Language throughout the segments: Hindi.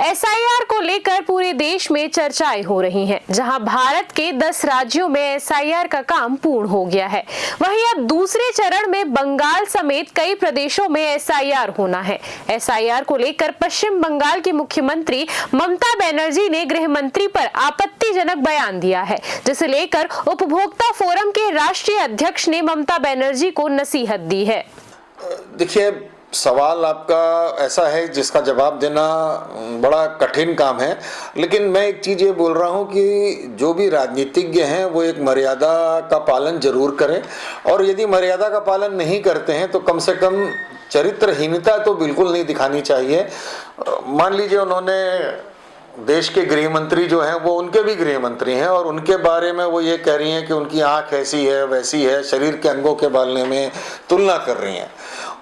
एसआईआर को लेकर पूरे देश में चर्चाएं हो रही हैं, जहां भारत के 10 राज्यों में एसआईआर का काम पूर्ण हो गया है। वहीं अब दूसरे चरण में बंगाल समेत कई प्रदेशों में एसआईआर होना है। एसआईआर को लेकर पश्चिम बंगाल की मुख्यमंत्री ममता बनर्जी ने गृह मंत्री पर आपत्तिजनक बयान दिया है, जिसे लेकर उपभोक्ता फोरम के राष्ट्रीय अध्यक्ष ने ममता बनर्जी को नसीहत दी है। देखिए, सवाल आपका ऐसा है जिसका जवाब देना बड़ा कठिन काम है, लेकिन मैं एक चीज़ ये बोल रहा हूँ कि जो भी राजनीतिज्ञ हैं वो एक मर्यादा का पालन जरूर करें, और यदि मर्यादा का पालन नहीं करते हैं तो कम से कम चरित्रहीनता तो बिल्कुल नहीं दिखानी चाहिए। मान लीजिए उन्होंने देश के गृह मंत्री जो हैं वो उनके भी गृह मंत्री हैं और उनके बारे में वो ये कह रही हैं कि उनकी आंख ऐसी है वैसी है, शरीर के अंगों के बारे में तुलना कर रही हैं।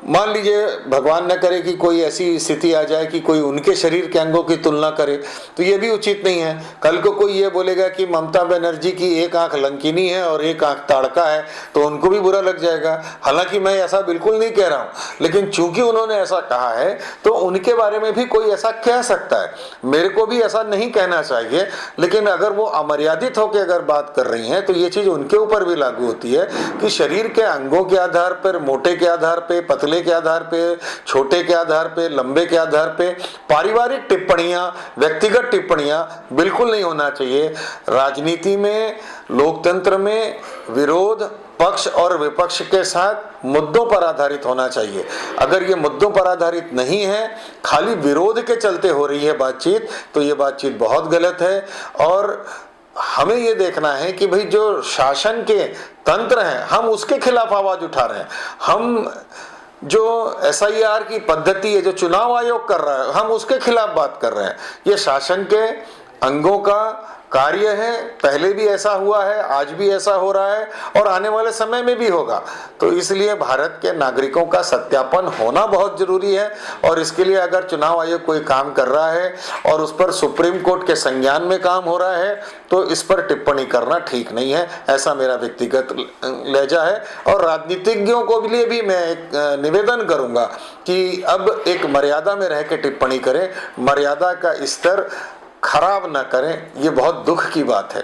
मान लीजिए भगवान न करे कि कोई ऐसी स्थिति आ जाए कि कोई उनके शरीर के अंगों की तुलना करे, तो ये भी उचित नहीं है। कल को कोई ये बोलेगा कि ममता बनर्जी की एक आंख लंकिनी है और एक आंख ताड़का है, तो उनको भी बुरा लग जाएगा। हालांकि मैं ऐसा बिल्कुल नहीं कह रहा हूँ, लेकिन चूंकि उन्होंने ऐसा कहा है तो उनके बारे में भी कोई ऐसा कह सकता है। मेरे को भी ऐसा नहीं कहना चाहिए, लेकिन अगर वो अमर्यादित होकर अगर बात कर रही हैं तो ये चीज उनके ऊपर भी लागू होती है कि शरीर के अंगों के आधार पर, मोटे के आधार पर, पतले के आधार पे, छोटे के आधार पे, लंबे के आधार पे पारिवारिक टिप्पणियां, व्यक्तिगत टिप्पणियां बिल्कुल नहीं होना चाहिए। राजनीति में, लोकतंत्र में विरोध पक्ष और विपक्ष के साथ मुद्दों पर आधारित होना चाहिए। अगर ये मुद्दों पर आधारित नहीं है, खाली विरोध के चलते हो रही है बातचीत, तो ये बातचीत बहुत गलत है। और हमें ये देखना है कि भाई जो शासन के तंत्र हैं हम उसके खिलाफ आवाज उठा रहे हैं। हम जो एसआईआर की पद्धति है, जो चुनाव आयोग कर रहा है, हम उसके खिलाफ बात कर रहे हैं। ये शासन के अंगों का कार्य है, पहले भी ऐसा हुआ है, आज भी ऐसा हो रहा है और आने वाले समय में भी होगा। तो इसलिए भारत के नागरिकों का सत्यापन होना बहुत जरूरी है, और इसके लिए अगर चुनाव आयोग कोई काम कर रहा है और उस पर सुप्रीम कोर्ट के संज्ञान में काम हो रहा है तो इस पर टिप्पणी करना ठीक नहीं है। ऐसा मेरा व्यक्तिगत लहजा है। और राजनीतिज्ञों को लिए भी मैं एक निवेदन करूंगा कि अब एक मर्यादा में रह के टिप्पणी करें, मर्यादा का स्तर खराब ना करें। ये बहुत दुख की बात है।